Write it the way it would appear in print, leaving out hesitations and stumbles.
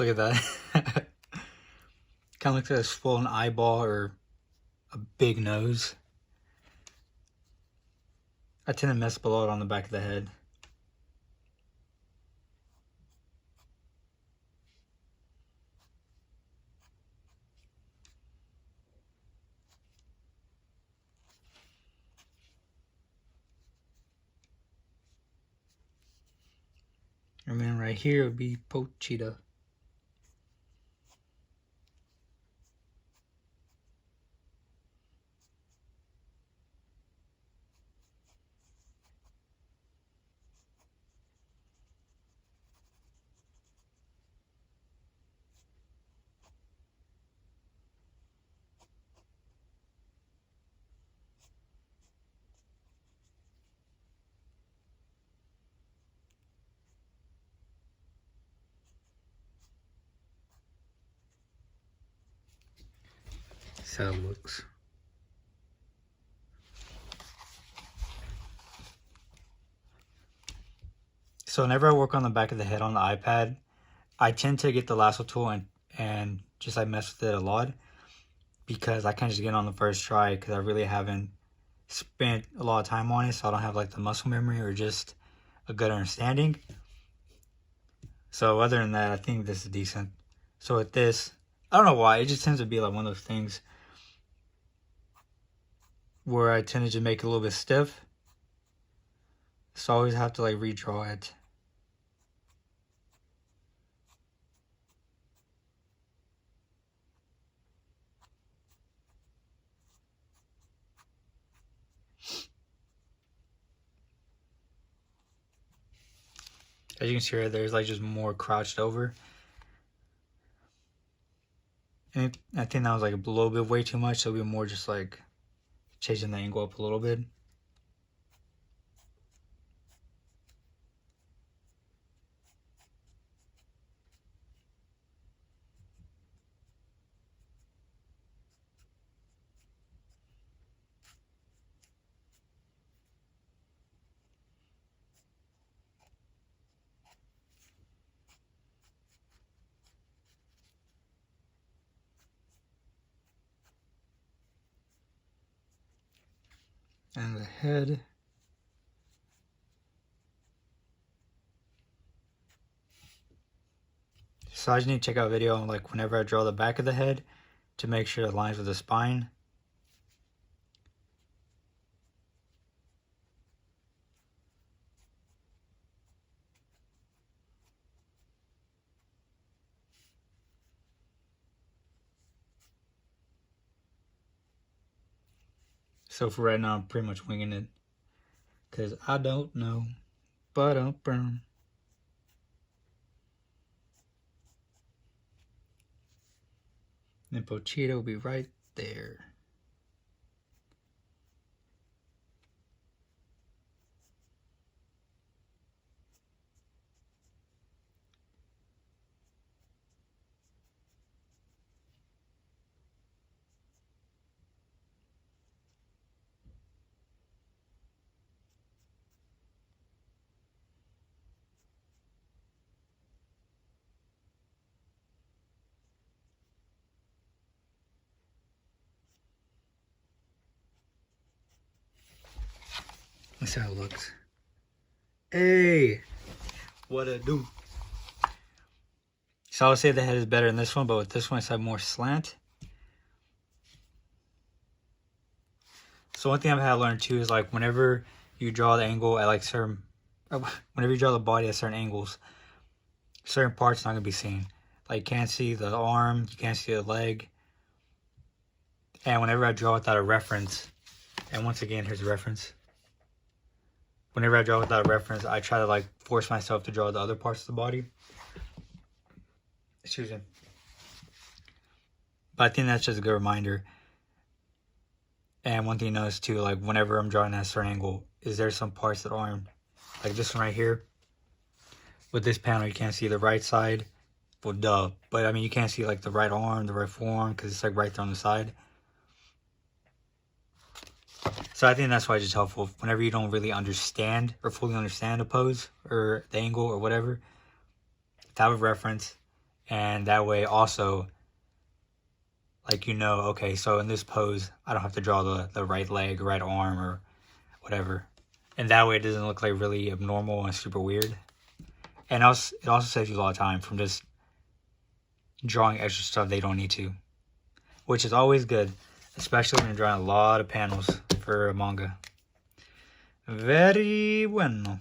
Look at that. Kind of looks like a swollen eyeball or a big nose. I tend to mess up a lot on the back of the head. And then right here would be pochita. That's how it looks. So whenever I work on the back of the head on the iPad, I tend to get the lasso tool and just like mess with it a lot, because I can't just get on the first try because I really haven't spent a lot of time on it, so I don't have like the muscle memory or just a good understanding. So other than that, I think this is decent. So with this, I don't know why, it just tends to be like one of those things where I tend to just make it a little bit stiff. So I always have to like redraw it. As you can see right there, there's like just more crouched over. And I think that was like a little bit way too much, so it'll be more just like changing the angle up a little bit. And the head. So I just need to check out a video on like whenever I draw the back of the head to make sure it aligns with the spine. So for right now, I'm pretty much winging it because I don't know. But then pochita will be right there. That's how it looks. Hey, what a do. So I would say the head is better than this one, but with this one it's like more slant. So one thing I've had to learn too is like whenever you draw the angle at like whenever you draw the body at certain angles, certain parts not gonna be seen. Like you can't see the arm, you can't see the leg. And whenever I draw without a reference, and once again, here's a reference. Whenever I draw without a reference, I try to like force myself to draw the other parts of the body. Excuse me. But I think that's just a good reminder. And one thing you notice too, like whenever I'm drawing at a certain angle, is there some parts that aren't, like this one right here. With this panel, you can't see the right side. Well, duh. But I mean, you can't see like the right arm, the right forearm, because it's like right there on the side. So I think that's why it's just helpful whenever you don't really understand or fully understand a pose or the angle or whatever, to have a reference And that way also, like, you know, okay, so in this pose, I don't have to draw the right leg, right arm, or whatever. And that way it doesn't look like really abnormal and super weird. And also, it also saves you a lot of time from just drawing extra stuff they don't need to. Which is always good, especially when you're drawing a lot of panels for a manga. Very bueno.